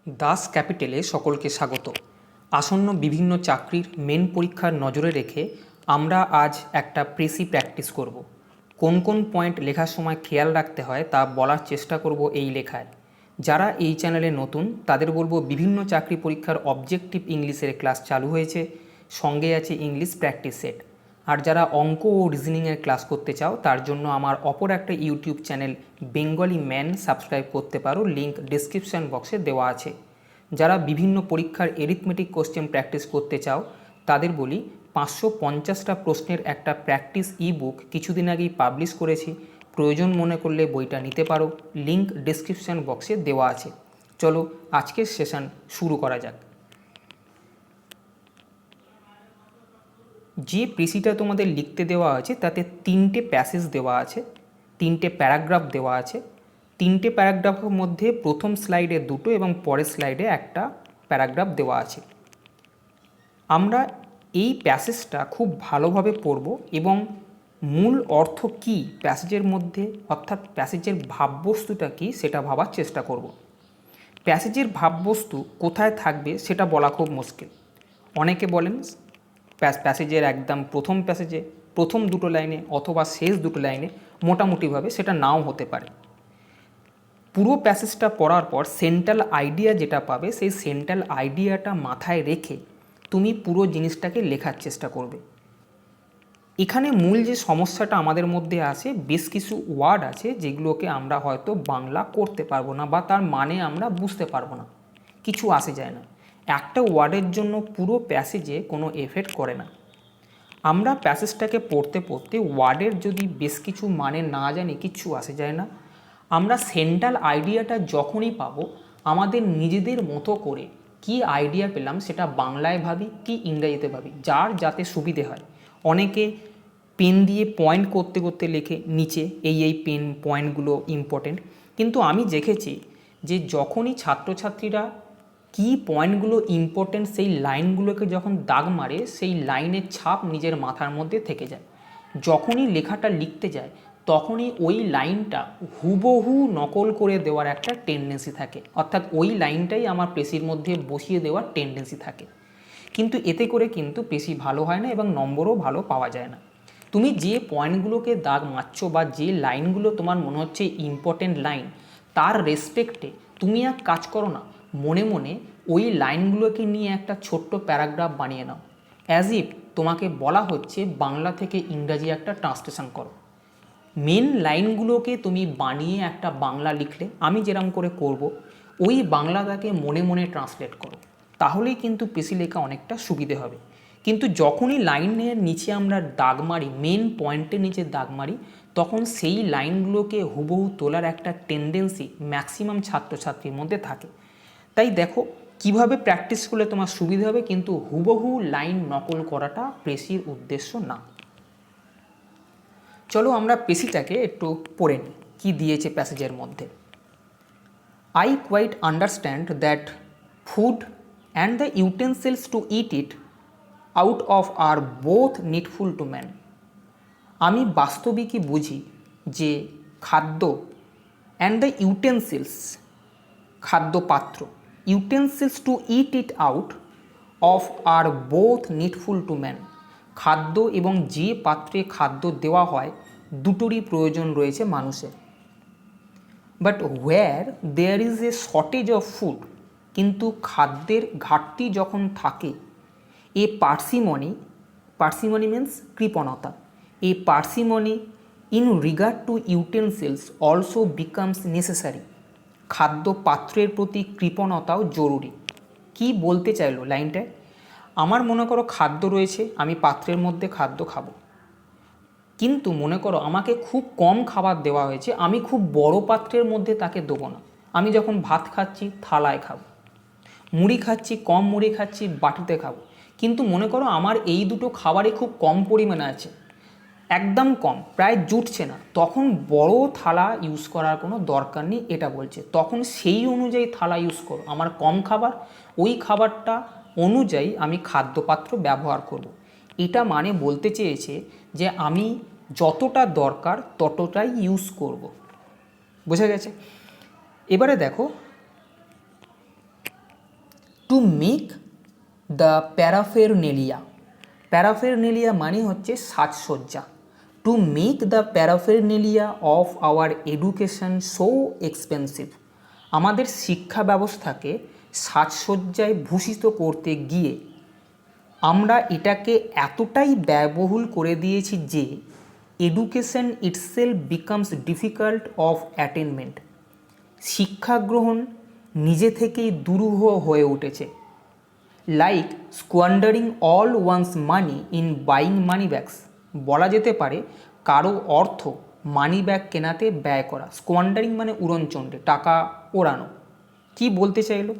দাস ক্যাপিটালে সকলকে স্বাগত। আসন্ন বিভিন্ন চাকরির মেন পরীক্ষার নজরে রেখে আমরা আজ একটা প্রেসি প্র্যাকটিস করব। কোন কোন পয়েন্ট লেখার সময় খেয়াল রাখতে হয় তা বলার চেষ্টা করব এই লেখায়। যারা এই চ্যানেলে নতুন তাদের বলবো বিভিন্ন চাকরি পরীক্ষার অবজেক্টিভ ইংলিশের ক্লাস চালু হয়েছে, সঙ্গে আছে ইংলিশ প্র্যাকটিস সেট। আর যারা অঙ্ক ও রিজনিংয়ের ক্লাস করতে চাও তার জন্য আমার অপর একটা YouTube channel Bengali man subscribe করতে পারো, লিঙ্ক ডিসক্রিপশান বক্সে দেওয়া আছে। যারা বিভিন্ন পরীক্ষার এরিথমেটিক কোশ্চেন প্র্যাকটিস করতে চাও তাদের বলি 550টা প্রশ্নের একটা প্র্যাকটিস বুক কিছুদিন আগেই পাবলিশ করেছি, প্রয়োজন মনে করলে বইটা নিতে পারো, লিঙ্ক ডিসক্রিপশান বক্সে দেওয়া আছে। চলো আজকের সেশন শুরু করা যাক। যে প্রেসিটা তোমাদের লিখতে দেওয়া আছে তাতে 3টে প্যাসেজ দেওয়া আছে, 3টে প্যারাগ্রাফ দেওয়া আছে। 3টে প্যারাগ্রাফের মধ্যে প্রথম স্লাইডে 2টো এবং পরের স্লাইডে একটা প্যারাগ্রাফ দেওয়া আছে। আমরা এই প্যাসেজটা খুব ভালোভাবে পড়ব এবং মূল অর্থ কী প্যাসেজের মধ্যে, অর্থাৎ প্যাসেজের ভাববস্তুটা কী সেটা ভাবার চেষ্টা করব। প্যাসেজের ভাববস্তু কোথায় থাকবে সেটা বলা খুব মুশকিল। অনেকে বলেন প্যাসেজের একদম প্রথম প্যাসেজে প্রথম 2টো লাইনে অথবা শেষ 2টো লাইনে, মোটামুটিভাবে সেটা নাও হতে পারে। পুরো প্যাসেজটা পড়ার পর সেন্ট্রাল আইডিয়া যেটা পাবে সেই সেন্ট্রাল আইডিয়াটা মাথায় রেখে তুমি পুরো জিনিসটাকে লেখার চেষ্টা করবে। এখানে মূল যে সমস্যাটা আমাদের মধ্যে আছে, বেশ কিছু ওয়ার্ড আছে যেগুলোকে আমরা হয়তো বাংলা করতে পারবো না বা তার মানে আমরা বুঝতে পারবো না, কিছু আসে যায় না। একটা ওয়ার্ডের জন্য পুরো প্যাসেজে কোনো এফেক্ট করে না। আমরা প্যাসেজটাকে পড়তে পড়তে ওয়ার্ডের যদি বেশ কিছু মানে না জানি, কিচ্ছু আসে যায় না। আমরা সেন্ট্রাল আইডিয়াটা যখনই পাবো আমাদের নিজেদের মতো করে কি আইডিয়া পেলাম সেটা বাংলায় ভাবি কি ইংরেজিতে ভাবি, যার যাতে সুবিধে হয়। অনেকে পেন দিয়ে পয়েন্ট করতে করতে লেখে নিচে এই পেন পয়েন্টগুলো ইম্পর্টেন্ট, কিন্তু আমি দেখেছি যে যখনই ছাত্রছাত্রীরা কি পয়েন্টগুলো ইম্পর্টেন্ট সেই লাইনগুলোকে যখন দাগ মারে সেই লাইনের ছাপ নিজের মাথার মধ্যে থেকে যায়। যখনই লেখাটা লিখতে যায় তখনই ওই লাইনটা হুবহু নকল করে দেওয়ার একটা টেন্ডেন্সি থাকে, অর্থাৎ ওই লাইনটাই আমার পেশির মধ্যে বসিয়ে দেওয়ার টেন্ডেন্সি থাকে। কিন্তু এতে করে কিন্তু পেশি ভালো হয় না এবং নম্বরও ভালো পাওয়া যায় না। তুমি যে পয়েন্টগুলোকে দাগ মারছো বা যে লাইনগুলো তোমার মনে হচ্ছে ইম্পর্টেন্ট লাইন, তার রেসপেক্টে তুমি এক কাজ করো না, মনে মনে ওই লাইনগুলোকে নিয়ে একটা ছোট্ট প্যারাগ্রাফ বানিয়ে নাও, অ্যাজ ইফ তোমাকে বলা হচ্ছে বাংলা থেকে ইংরাজি একটা ট্রান্সলেশন করো। মেন লাইনগুলোকে তুমি বানিয়ে একটা বাংলা লিখলে, আমি যেরকম করে করব, ওই বাংলাটাকে মনে মনে ট্রান্সলেট করো, তাহলেই কিন্তু পেশি লেখা অনেকটা সুবিধে হবে। কিন্তু যখনই লাইনের নিচে আমরা দাগ মারি, মেন পয়েন্টের নিচে দাগ মারি, তখন সেই লাইনগুলোকে হুবহু তোলার একটা টেন্ডেন্সি ম্যাক্সিমাম ছাত্রছাত্রীর মধ্যে থাকে। তাই দেখো কিভাবে প্র্যাকটিস করলে তোমার সুবিধা হবে, কিন্তু হুবহু লাইন নকল করাটা পেশির উদ্দেশ্য না। চলো আমরা পেশিটাকে একটু পড়ে নিই কী দিয়েছে প্যাসেজের মধ্যে। I quite understand that food and the utensils to eat it out of are both needful to man. আমি বাস্তবিকই বুঝি যে খাদ্য অ্যান্ড দ্য ইউটেন্সিলস, খাদ্যপাত্র, utensils to eat it out of are both needful to man, খাদ্য এবং যে পাত্রে খাদ্য দেওয়া হয় দুটোরই প্রয়োজন রয়েছে মানুষের। But where there is a shortage of food, কিন্তু খাদ্যের ঘাটতি যখন থাকে, এ পার্সিমনি, পার্সিমনি মিন্স কৃপণতা, a parsimony in regard to utensils also becomes necessary, খাদ্য পাত্রের প্রতি কৃপণতাও জরুরি। কি বলতে চাইলো লাইনটায়? আমার মনে করো খাদ্য রয়েছে, আমি পাত্রের মধ্যে খাদ্য খাবো, কিন্তু মনে করো আমাকে খুব কম খাবার দেওয়া হয়েছে, আমি খুব বড় পাত্রের মধ্যে তাকে দেবো না। আমি যখন ভাত খাচ্ছি থালায় খাবো, মুড়ি খাচ্ছি কম মুড়ি খাচ্ছি বাটিতে খাবো। কিন্তু মনে করো আমার এই দুটো খাবারই খুব কম পরিমাণে আছে, একদম কম, প্রায় জুটছে না, তখন বড় থালা ইউজ করার কোনো দরকার নেই, এটা বলছে। তখন সেই অনুযায়ী থালা ইউজ করো, আমার কম খাবার, ওই খাবারটা অনুযায়ী আমি খাদ্যপাত্র ব্যবহার করব। এটা মানে বলতে চেয়েছে যে আমি যতটা দরকার ততটাই ইউজ করব। বোঝা গেছে? এবারে দেখো to make the paraphernalia, paraphernalia মানে হচ্ছে সাজসজ্জা। To make the paraphernalia of our education so expensive, আমাদের শিক্ষা ব্যবস্থাকে সাজসজ্জায় ভূষিত করতে গিয়ে আমরা এটাকে এতটাই ব্যয়বহুল করে দিয়েছি যে education itself becomes difficult of attainment, শিক্ষা গ্রহণ নিজে থেকেই দুরূহ হয়ে উঠেছে। Like squandering all one's money in buying money bags, বলা যেতে পারে কারো অর্থ মানি ব্যাগ কেনাতে ব্যয় করা। স্কোয়ান্ডারিং মানে উড়নচণ্ডে, টাকা ওড়ানো। কি বলতে চাইলো,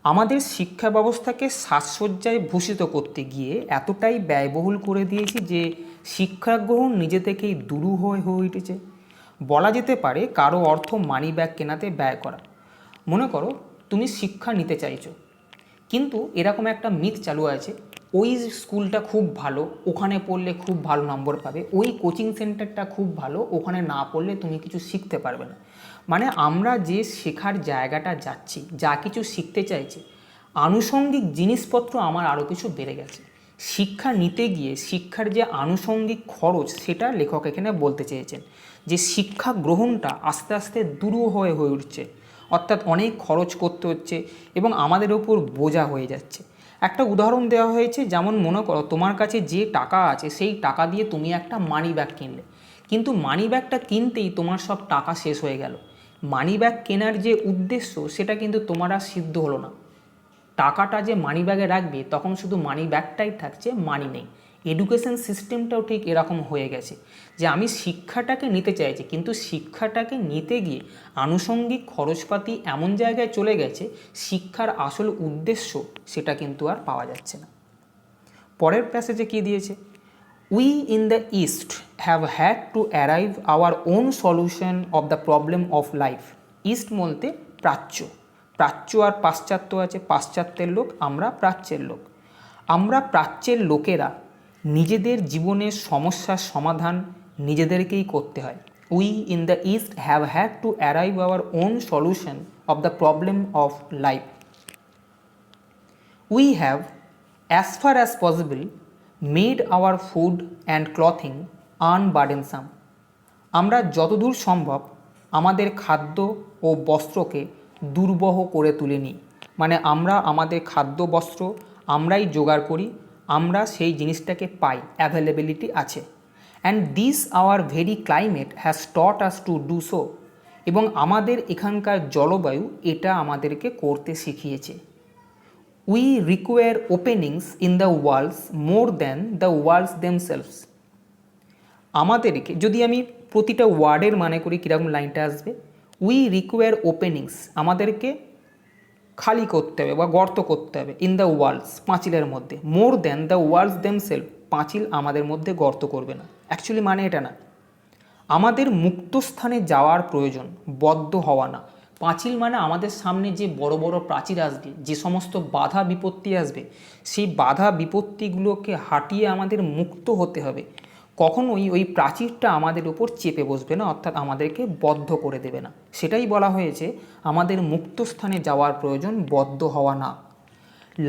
আমাদের শিক্ষা ব্যবস্থাকে সাজসজ্জায় ভূষিত করতে গিয়ে এতটাই ব্যয়বহুল করে দিয়েছি যে শিক্ষা গ্রহণ নিজে থেকেই দুরূহ হয়ে উঠেছে। বলা যেতে পারে কারো অর্থ মানি ব্যাগ কেনাতে ব্যয় করা। মনে করো তুমি শিক্ষা নিতে চাইছো, কিন্তু এরকম একটা মিথ চালু আছে, ওই স্কুলটা খুব ভালো, ওখানে পড়লে খুব ভালো নম্বর পাবে, ওই কোচিং সেন্টারটা খুব ভালো, ওখানে না পড়লে তুমি কিছু শিখতে পারবে না। মানে আমরা যে শেখার জায়গাটা যাচ্ছি, যা কিছু শিখতে চাইছি, আনুষঙ্গিক জিনিসপত্র আমার আরও কিছু বেড়ে গেছে। শিক্ষা নিতে গিয়ে শিক্ষার যে আনুষঙ্গিক খরচ, সেটা লেখক এখানে বলতে চেয়েছেন যে শিক্ষা গ্রহণটা আস্তে আস্তে দুরূহ হয়ে উঠছে, অর্থাৎ অনেক খরচ করতে হচ্ছে এবং আমাদের ওপর বোঝা হয়ে যাচ্ছে। একটা উদাহরণ দেওয়া হয়েছে, যেমন মনে করো তোমার কাছে যে টাকা আছে সেই টাকা দিয়ে তুমি একটা মানি ব্যাগ কিনলে, কিন্তু মানি ব্যাগটা কিনতেই তোমার সব টাকা শেষ হয়ে গেল। মানি ব্যাগ কেনার যে উদ্দেশ্য সেটা কিন্তু তোমার আর সিদ্ধ হলো না। টাকাটা যে মানি ব্যাগে রাখবে তখন শুধু মানি ব্যাগটাই থাকছে, মানি নেই। এডুকেশন সিস্টেমটাও ঠিক এরকম হয়ে গেছে যে আমি শিক্ষাটাকে নিতে চাইছি, কিন্তু শিক্ষাটাকে নিতে গিয়ে আনুষঙ্গিক খরচপাতি এমন জায়গায় চলে গেছে, শিক্ষার আসল উদ্দেশ্য সেটা কিন্তু আর পাওয়া যাচ্ছে না। পরের প্যাসেজে কি দিয়েছে, we in the east have had to arrive our own solution of the problem of life. East বলতে প্রাচ্য, প্রাচ্য আর পাশ্চাত্য আছে, পাশ্চাত্যের লোক, আমরা প্রাচ্যের লোক। আমরা প্রাচ্যের লোকেরা নিজেদের জীবনের সমস্যার সমাধান নিজেদেরকেই করতে হয়। We in the east have had to arrive our own solution of the problem of life. We have as far as possible made our food and clothing unburdensome. আমরা যতদূর সম্ভব আমাদের খাদ্য ও বস্ত্রকে দুর্বহ করে তুলে নিই। মানে আমরা আমাদের খাদ্য বস্ত্র আমরাই জোগাড় করি, আমরা সেই জিনিসটাকে পাই, অ্যাভেলেবিলিটি আছে। And this our very climate has taught us to do so, এবং আমাদের এখানকার জলবায়ু এটা আমাদেরকে করতে শিখিয়েছে। We require openings in the walls more than the walls themselves. আমাদেরকে যদি আমি প্রতিটা ওয়ার্ডের মানে করি, কীরকম লাইনটা আসবে, উই রিকোয়ার ওপেনিংস, আমাদেরকে খালি করতে হবে বা গর্ত করতে হবে, ইন দ্য ওয়ালস, পাঁচিলের মধ্যে, more than the walls themselves, পাঁচিল আমাদের মধ্যে গর্ত করবে না। অ্যাকচুয়ালি মানে এটা না, আমাদের মুক্ত স্থানে যাওয়ার প্রয়োজন, বদ্ধ হওয়া না। পাঁচিল মানে আমাদের সামনে যে বড় বড় প্রাচীর আসবে, যে সমস্ত বাধা বিপত্তি আসবে, সেই বাধা বিপত্তিগুলোকে হাঁটিয়ে আমাদের মুক্ত হতে হবে। কখনোই ওই প্রাচীরটা আমাদের উপর চেপে বসবে না, অর্থাৎ আমাদেরকে বদ্ধ করে দেবে না। সেটাই বলা হয়েছে আমাদের মুক্ত স্থানে যাওয়ার প্রয়োজন, বদ্ধ হওয়া না।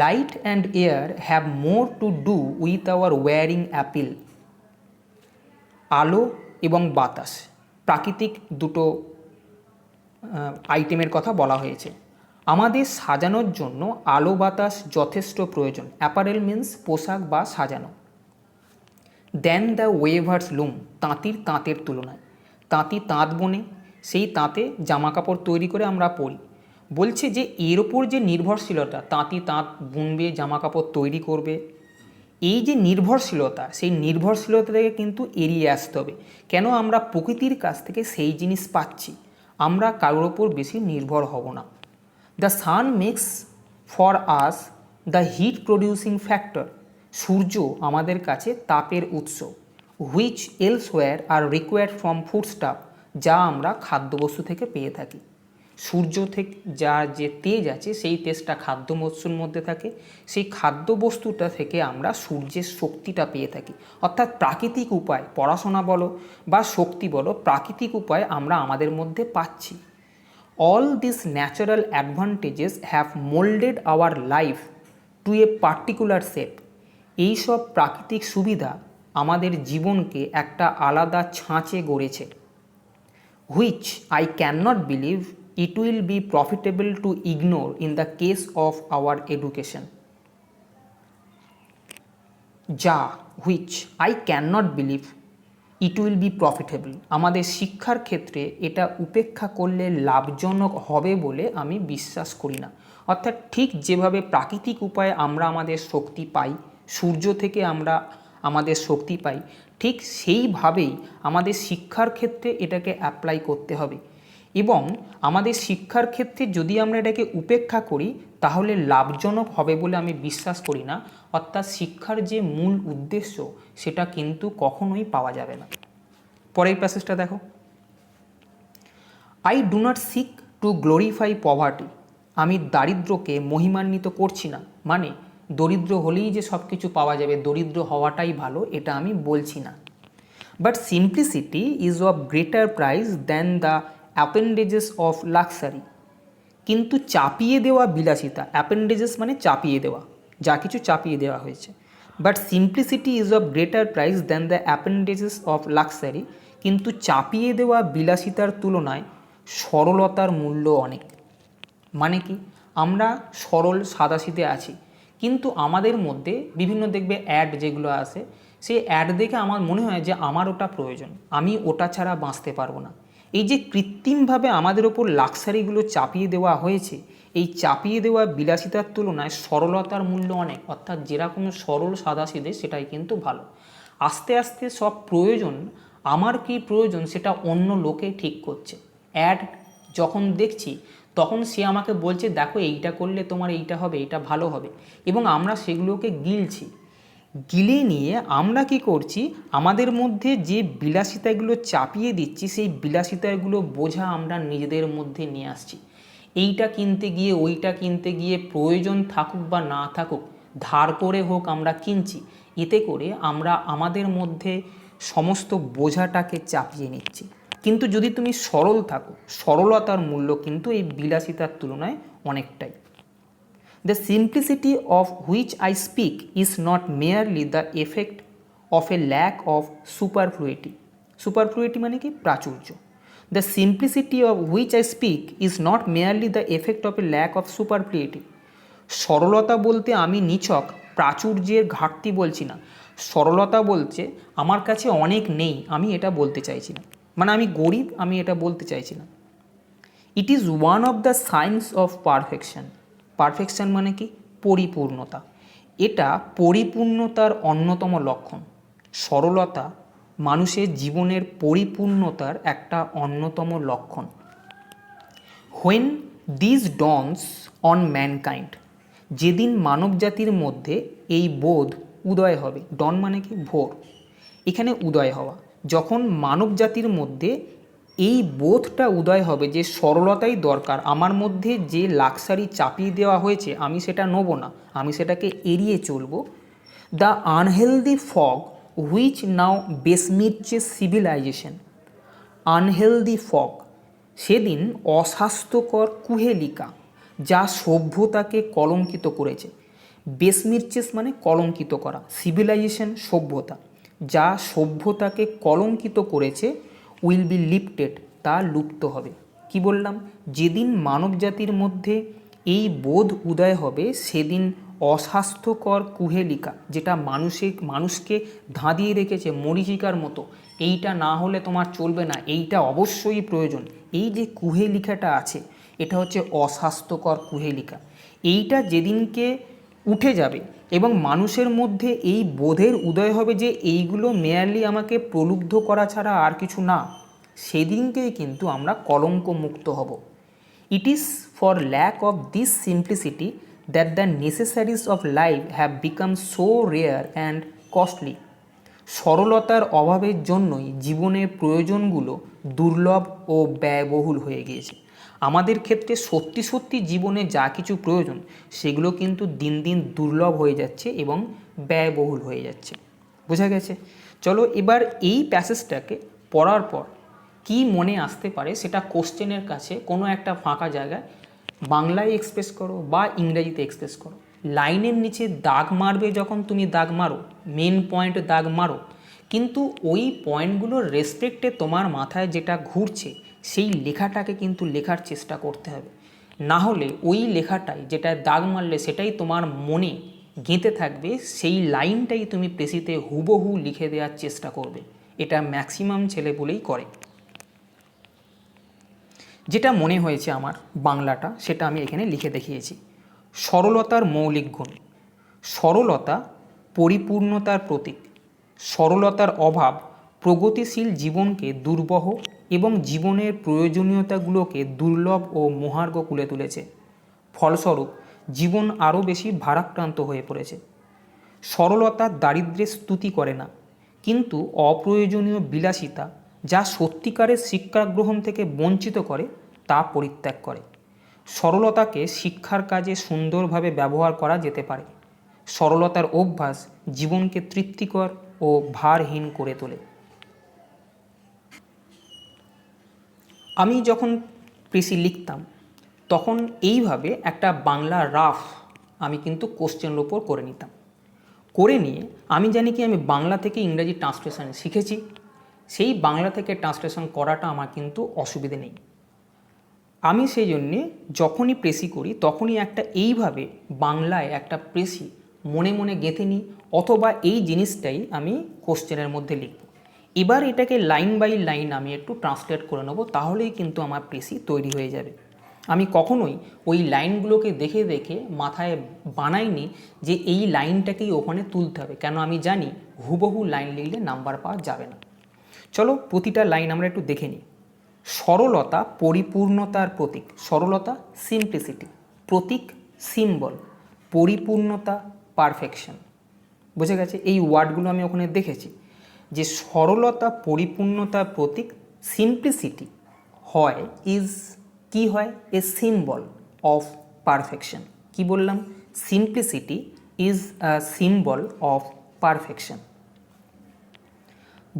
Light and air have more to do with our wearing apparel. আলো এবং বাতাস, প্রাকৃতিক দুটো আইটেমের কথা বলা হয়েছে। আমাদের সাজানোর জন্য আলো বাতাস যথেষ্ট প্রয়োজন। অ্যাপারেল মিন্স পোশাক বা সাজানো। দেন দ্য ওয়েভার্স লুম, তাঁতির তাঁতের তুলনায়। তাঁতি তাঁত বোনে, সেই তাঁতে জামা কাপড় তৈরি করে আমরা পরি। বলছে যে এর ওপর যে নির্ভরশীলতা, তাঁতি তাঁত বুনবে, জামা কাপড় তৈরি করবে, এই যে নির্ভরশীলতা, সেই নির্ভরশীলতা থেকে কিন্তু এড়িয়ে আসতে হবে। কেন? আমরা প্রকৃতির কাছ থেকে সেই জিনিস পাচ্ছি, আমরা কারোর ওপর বেশি নির্ভর হব না। The sun makes for us the heat producing factor, সূর্য আমাদের কাছে তাপের উৎস। Which elsewhere are required from foodstuff, যা আমরা খাদ্যবস্তু থেকে পেয়ে থাকি। সূর্য থেকে যা যে তেজ আছে সেই তেজটা খাদ্যবস্তুর মধ্যে থাকে, সেই খাদ্যবস্তুটা থেকে আমরা সূর্যের শক্তিটা পেয়ে থাকি। অর্থাৎ প্রাকৃতিক উপায়, পড়াশোনা বলো বা শক্তি বলো, প্রাকৃতিক উপায় আমরা আমাদের মধ্যে পাচ্ছি। all these natural advantages have molded our life to a particular shape. এই সব প্রাকৃতিক সুবিধা আমাদের জীবনকে একটা আলাদা ছাঁচে গড়েছে, which I cannot believe it will be profitable to ignore in the case of our education. যা which I cannot believe it will be profitable, আমাদের শিক্ষার ক্ষেত্রে এটা উপেক্ষা করলে লাভজনক হবে বলে আমি বিশ্বাস করি না। অর্থাৎ ঠিক যেভাবে প্রাকৃতিক উপায়ে আমরা আমাদের শক্তি পাই, সূর্য থেকে আমরা আমাদের শক্তি পাই, ঠিক সেইভাবেই আমাদের শিক্ষার ক্ষেত্রে এটাকে অ্যাপ্লাই করতে হবে। এবং আমাদের শিক্ষার ক্ষেত্রে যদি আমরা এটাকে উপেক্ষা করি তাহলে লাভজনক হবে বলে আমি বিশ্বাস করি না। অর্থাৎ শিক্ষার যে মূল উদ্দেশ্য সেটা কিন্তু কখনোই পাওয়া যাবে না। পরের প্যাসেজটা দেখো, I do not seek to glorify poverty, আমি দারিদ্র্যকে মহিমান্বিত করছি না, মানে দরিদ্র হলেই যে সব কিছু পাওয়া যাবে, দরিদ্র হওয়াটাই ভালো, এটা আমি বলছি না। But simplicity is of greater price than the appendages of luxury, কিন্তু চাপিয়ে দেওয়া বিলাসিতা, অ্যাপেন্ডেজেস মানে চাপিয়ে দেওয়া, যা কিছু চাপিয়ে দেওয়া হয়েছে। But simplicity is of greater price than the appendages of luxury, কিন্তু চাপিয়ে দেওয়া বিলাসিতার তুলনায় সরলতার মূল্য অনেক। মানে কি, আমরা সরল সাদাসিধে আছি, কিন্তু আমাদের মধ্যে বিভিন্ন দেখবে অ্যাড যেগুলো আসে, সেই অ্যাড দেখে আমার মনে হয় যে আমার ওটা প্রয়োজন, আমি ওটা ছাড়া বাঁচতে পারবো না। এই যে কৃত্রিমভাবে আমাদের ওপর লাক্সারিগুলো চাপিয়ে দেওয়া হয়েছে, এই চাপিয়ে দেওয়া বিলাসিতার তুলনায় সরলতার মূল্য অনেক। অর্থাৎ যেরকম সরল সাদাসিধে সেটাই কিন্তু ভালো। আস্তে আস্তে সব প্রয়োজন, আমার কি প্রয়োজন সেটা অন্য লোকে ঠিক করছে। অ্যাড যখন দেখছি তখন সে আমাকে বলছে দেখো এইটা করলে তোমার এইটা হবে, এটা ভালো হবে, এবং আমরা সেগুলোকে গিলছি। গিলে নিয়ে আমরা কি করছি, আমাদের মধ্যে যে বিলাসিতাগুলো চাপিয়ে দিচ্ছি সেই বিলাসিতাগুলো বোঝা আমরা নিজেদের মধ্যে নিয়ে আসছি। এইটা কিনতে গিয়ে ওইটা কিনতে গিয়ে প্রয়োজন থাকুক বা না থাকুক ধার করে হোক আমরা কিনছি, এতে করে আমরা আমাদের মধ্যে সমস্ত বোঝাটাকে চাপিয়ে নিচ্ছি। কিন্তু যদি তুমি সরল থাকো, সরলতার মূল্য কিন্তু এই বিলাসিতার তুলনায় অনেকটাই। The simplicity of which I speak is not merely the effect of a lack of superfluity. Superfluity মানে কি, প্রাচুর্য। The simplicity of which I speak is not merely the effect of a lack of superfluity. সরলতা বলতে আমি নিছক প্রাচুর্যের ঘাটতি বলছি না। সরলতা বলছে আমার কাছে অনেক নেই, আমি এটা বলতে চাইছি না, মানে আমি গরিব, আমি এটা বলতে চাইছি না। It is one of the signs of perfection. Perfection মানে কি, পরিপূর্ণতা। এটা পরিপূর্ণতার অন্যতম লক্ষণ। সরলতা মানুষের জীবনের পরিপূর্ণতার একটা অন্যতম লক্ষণ। When this dawns on mankind, যেদিন মানবজাতির মধ্যে এই বোধ উদয় হবে, ডন মানে কি, ভোর, এখানে উদয় হওয়া, যখন মানবজাতির মধ্যে এই বোধটা উদয় হবে যে সরলতাই দরকার, আমার মধ্যে যে লাক্সারি চাপিয়ে দেওয়া হয়েছে আমি সেটা নেব না, আমি সেটাকে এড়িয়ে চলব। The unhealthy fog which now besets civilization, unhealthy fog, সেদিন অস্বাস্থ্যকর কুহেলিকা যা সভ্যতাকে কলঙ্কিত করেছে। বেসমিরচেস মানে কলঙ্কিত করা, সিভিলাইজেশন সভ্যতা, যা সভ্যতাকে কলঙ্কিত করেছে, উইল বি লিফটেড, তা লুপ্ত হবে। কি বললাম, যেদিন মানবজাতির মধ্যে এই বোধ উদয় হবে সেদিন অস্বাস্থ্যকর কুহেলিকা, যেটা মানুষকে ধাঁধিয়ে রেখেছে মরীচিকার মতো, এইটা না হলে তোমার চলবে না, এইটা অবশ্যই প্রয়োজন, এই যে কুহেলিকাটা আছে এটা হচ্ছে অস্বাস্থ্যকর কুহেলিকা। এইটা যেদিনকে উঠে যাবে এবং মানুষের মধ্যে এই বোধের উদয় হবে যে এইগুলো মেয়ারলি আমাকে প্রলুব্ধ করা ছাড়া আর কিছু না, সেদিনকেই কিন্তু আমরা কলঙ্ক মুক্ত হব। It is for lack of this simplicity that the necessaries of life have become so rare and costly. সরলতার অভাবের জন্যই জীবনের প্রয়োজনগুলো দুর্লভ ও ব্যয়বহুল হয়ে গিয়েছে। আমাদের ক্ষেত্রে সত্যি সত্যি জীবনে যা কিছু প্রয়োজন সেগুলো কিন্তু দিন দিন দুর্লভ হয়ে যাচ্ছে এবং ব্যয়বহুল হয়ে যাচ্ছে। বোঝা গেছে? চলো এবার এই প্যাসেজটাকে পড়ার পর কি মনে আসতে পারে সেটা কোশ্চেনের কাছে কোনো একটা ফাঁকা জায়গায় বাংলায় এক্সপ্রেস করো বা ইংরেজিতে এক্সপ্রেস করো। লাইনের নিচে দাগ মারবে যখন তুমি দাগ মারো, মেন পয়েন্ট দাগ মারো, কিন্তু ওই পয়েন্টগুলোর রেসপেক্টে তোমার মাথায় যেটা ঘুরছে সেই লেখাটাকে কিন্তু লেখার চেষ্টা করতে হবে। না হলে ওই লেখাটাই যেটা দাগ মারলে সেটাই তোমার মনে গেঁথে থাকবে, সেই লাইনটাই তুমি প্রেসিতে হুবহু লিখে দেওয়ার চেষ্টা করবে। এটা ম্যাক্সিমাম ছেলে বলেই করে। যেটা মনে হয়েছে আমার বাংলাটা সেটা আমি এখানে লিখে দেখিয়েছি। সরলতার মৌলিক গুণ। সরলতা পরিপূর্ণতার প্রতীক। সরলতার অভাব প্রগতিশীল জীবনকে দুর্বহ এবং জীবনের প্রয়োজনীয়তাগুলোকে দুর্লভ ও মহার্ঘ করে তুলেছে। ফলস্বরূপ জীবন আরও বেশি ভারাক্রান্ত হয়ে পড়েছে। সরলতা দারিদ্র্যের স্তুতি করে না, কিন্তু অপ্রয়োজনীয় বিলাসিতা যা সত্যিকারের শিক্ষা গ্রহণ থেকে বঞ্চিত করে তা পরিত্যাগ করে। সরলতাকে শিক্ষার কাজে সুন্দরভাবে ব্যবহার করা যেতে পারে। সরলতার অভ্যাস জীবনকে তৃপ্তিকর ও ভারহীন করে তোলে। আমি যখন প্রেসি লিখতাম তখন এইভাবে একটা বাংলা রাফ আমি কিন্তু কোশ্চেনের ওপর করে নিতাম। করে নিয়ে আমি জানি কি আমি বাংলা থেকে ইংরাজি ট্রান্সলেশন শিখেছি, সেই বাংলা থেকে ট্রান্সলেশন করাটা আমার কিন্তু অসুবিধে নেই। আমি সেই জন্যে যখনই প্রেসি করি তখনই একটা এইভাবে বাংলায় একটা প্রেসি মনে মনে গেঁথে নিই, অথবা এই জিনিসটাই আমি কোশ্চেনের মধ্যে লিখব। এবার এটাকে লাইন বাই লাইন আমি একটু ট্রান্সলেট করে নেব, তাহলেই কিন্তু আমার প্রেসি তৈরি হয়ে যাবে। আমি কখনোই ওই লাইনগুলোকে দেখে দেখে মাথায় বানাইনি যে এই লাইনটাকেই ওখানে তুলতে হবে, কেন আমি জানি হুবহু লাইন লিখলে নাম্বার পাওয়া যাবে না। চলো প্রতিটা লাইন আমরা একটু দেখে নিই। সরলতা পরিপূর্ণতার প্রতীক। সরলতা সিম্পলিসিটি, প্রতীক সিম্বল, পরিপূর্ণতা পারফেকশন। বুঝে গেছে? এই ওয়ার্ডগুলো আমি ওখানে দেখেছি যে সরলতা পরিপূর্ণতার প্রতীক, সিম্পলিসিটি হয় কি হয় এ সিম্বল অফ পারফেকশন। কি বললাম? Simplicity is a symbol of perfection.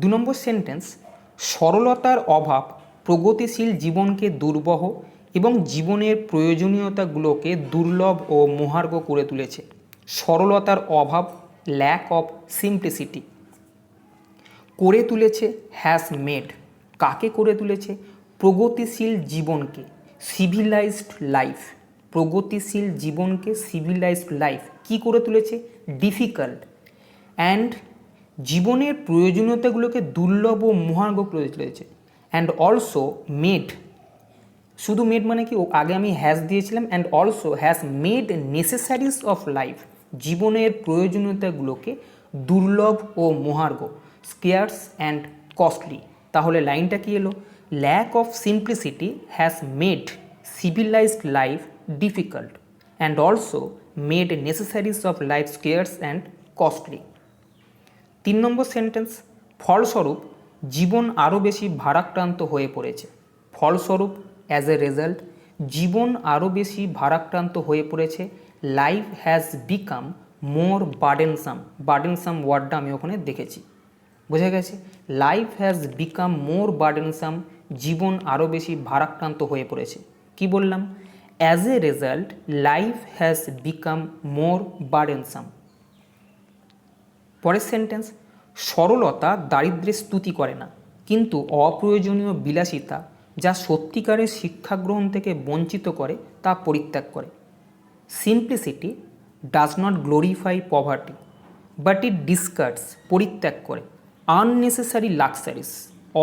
2 number sentence, সরলতার অভাব প্রগতিশীল জীবনকে দুর্বহ এবং জীবনের প্রয়োজনীয়তাগুলোকে দুর্লভ ও মহার্ঘ করে তুলেছে। সরলতার অভাব, ল্যাক অফ সিম্পলিসিটি, করে তুলেছে, হ্যাজ মেড। কাকে করে তুলেছে? প্রগতিশীল জীবনকে, সিভিলাইজড লাইফ। প্রগতিশীল জীবনকে, সিভিলাইজড লাইফ কি করে তুলেছে? ডিফিকাল্ট। অ্যান্ড জীবনের প্রয়োজনীয়তাগুলোকে দুর্লভ ও মহার্ঘ করে তুলেছে। অ্যান্ড অলসো মেড, শুধু মেড মানে কি, আগে আমি হ্যাজ দিয়েছিলাম, and also has made necessaries of life, জীবনের প্রয়োজনীয়তাগুলোকে দুর্লভ ও মহার্ঘ, স্কেয়ার্স অ্যান্ড কস্টলি। তাহলে লাইনটা কি এলো? Lack of simplicity has made civilized life difficult and also made necessaries of life scarce and costly. 3 number sentence, ফলস্বরূপ জীবন আরও বেশি ভারাক্রান্ত হয়ে পড়েছে। ফলস্বরূপ অ্যাজ এ রেজাল্ট জীবন আরও বেশি ভারাক্রান্ত হয়ে পড়েছে। Life has become more burdensome. Burdensome ওয়ার্ডটা আমি ওখানে দেখেছি। বোঝা গেছে? Life has become more burdensome, জীবন আরও বেশি ভারাক্রান্ত হয়ে পড়েছে। কি বললাম? As a result life has become more burdensome. পরের সেন্টেন্স, সরলতা দারিদ্র্যের স্তুতি করে না, কিন্তু অপ্রয়োজনীয় বিলাসিতা যা সত্যিকারের শিক্ষাগ্রহণ থেকে বঞ্চিত করে তা পরিত্যাগ করে। Simplicity does not glorify poverty but it discards, পরিত্যাগ করে, আননেসেসারি লাক্সারিস,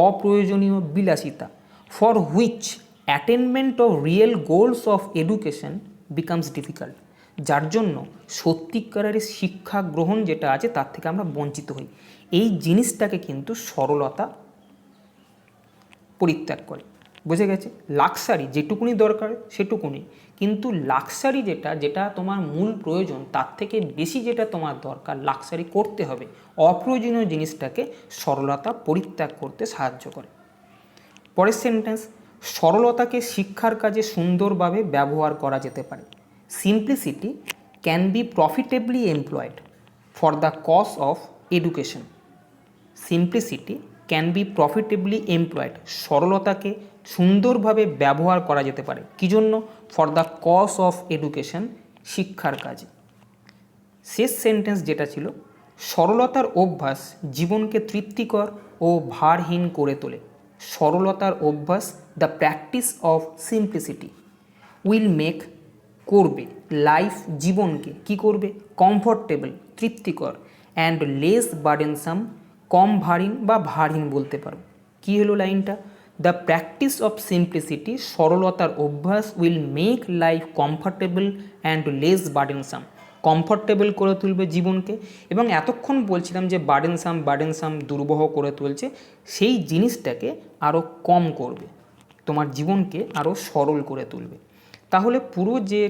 অপ্রয়োজনীয় বিলাসিতা, for which attainment of real goals of education becomes difficult, যার জন্য সত্যিকারের শিক্ষা গ্রহণ যেটা আছে তার থেকে আমরা বঞ্চিত হই। এই জিনিসটাকে কিন্তু সরলতা পরিত্যাগ করে। বুঝে গেছে? লাক্সারি যেটুকুনি দরকার সেটুকুনি, কিন্তু লাক্সারি যেটা তোমার মূল প্রয়োজন তার থেকে বেশি যেটা তোমার দরকার লাক্সারি করতে হবে। অপ্রয়োজনীয় জিনিসটাকে সরলতা পরিত্যাগ করতে সাহায্য করে। পরের সেন্টেন্স, সরলতাকে শিক্ষার কাজে সুন্দরভাবে ব্যবহার করা যেতে পারে। Simplicity can be profitably employed for the cause of education. Simplicity can be profitably employed, সরলতাকে সুন্দরভাবে ব্যবহার করা যেতে পারে কী জন্য? For the cause of education, শিক্ষার কাজে। শেষ সেন্টেন্স যেটা ছিল, সরলতার অভ্যাস জীবনকে তৃপ্তিকর ও ভারহীন করে তোলে। সরলতার অভ্যাস, the practice of simplicity will make, করবে, লাইফ, জীবনকে কি করবে? কমফর্টেবল, তৃপ্তিকর, অ্যান্ড লেস বার্ডেনসাম, কম ভারীন বা ভারহীন বলতে পারো। কী হলো লাইনটা? দ্য প্র্যাকটিস অফ সিম্পলিসিটি, সরলতার অভ্যাস, will make life comfortable and less burdensome, comfortable করে তুলবে জীবনকে, এবং এতক্ষণ বলছিলাম যে বার্ডেনসাম দুর্বহ করে তুলছে, সেই জিনিসটাকে আরও কম করবে, তোমার জীবনকে আরও সরল করে তুলবে। তাহলে পুরো যে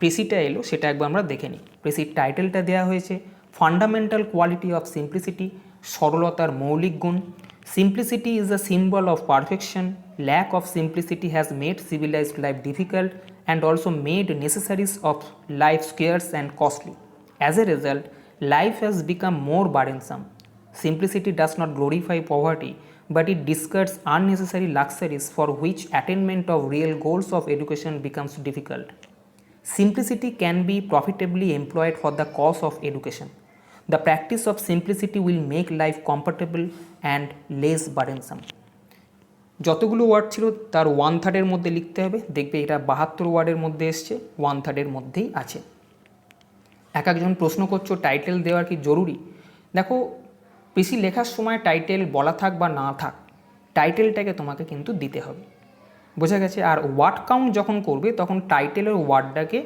প্রেসিটা এলো সেটা একবার আমরা দেখে নিই। প্রেসির টাইটেলটা দেওয়া হয়েছে ফান্ডামেন্টাল কোয়ালিটি অফ সিম্পলিসিটি, সরলতার মৌলিক গুণ। Simplicity is a symbol of perfection, lack of simplicity has made civilized life difficult and also made necessaries of life scarce and costly. As a result, life has become more burdensome. Simplicity does not glorify poverty, but it discards unnecessary luxuries for which attainment of real goals of education becomes difficult. Simplicity can be profitably employed for the cause of education. The practice of simplicity will make life comfortable and less burdensome. যতগুলো word ছিল তার 1/3 মধ্যে লিখতে হবে। দেখবে এটা 72 ওয়ার্ডের মধ্যে এসছে, 1/3 মধ্যেই আছে। একজন প্রশ্ন করছো টাইটেল দেওয়ার কি জরুরি? দেখো, বেশি লেখার সময় টাইটেল বলা থাক বা না থাক, টাইটেলটাকে তোমাকে কিন্তু দিতে হবে, বোঝা গেছে? আর ওয়ার্ড কাউন্ট যখন করবে তখন টাইটেলের ওয়ার্ডটাকে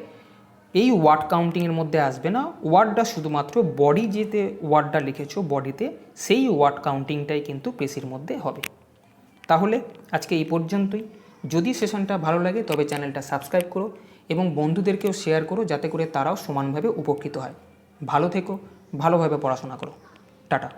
এই ওয়ার্ড কাউন্টিংয়ের মধ্যে আসবে না, ওয়ার্ডটা শুধুমাত্র বডি যেতে ওয়ার্ডটা লিখেছো বডিতে সেই ওয়ার্ড কাউন্টিংটাই কিন্তু পেশির মধ্যে হবে। তাহলে আজকে এই পর্যন্তই। যদি সেশনটা ভালো লাগে তবে চ্যানেলটা সাবস্ক্রাইব করো এবং বন্ধুদেরকেও শেয়ার করো যাতে করে তারাও সমানভাবে উপকৃত হয়। ভালো থেকো, ভালোভাবে পড়াশোনা করো। টাটা।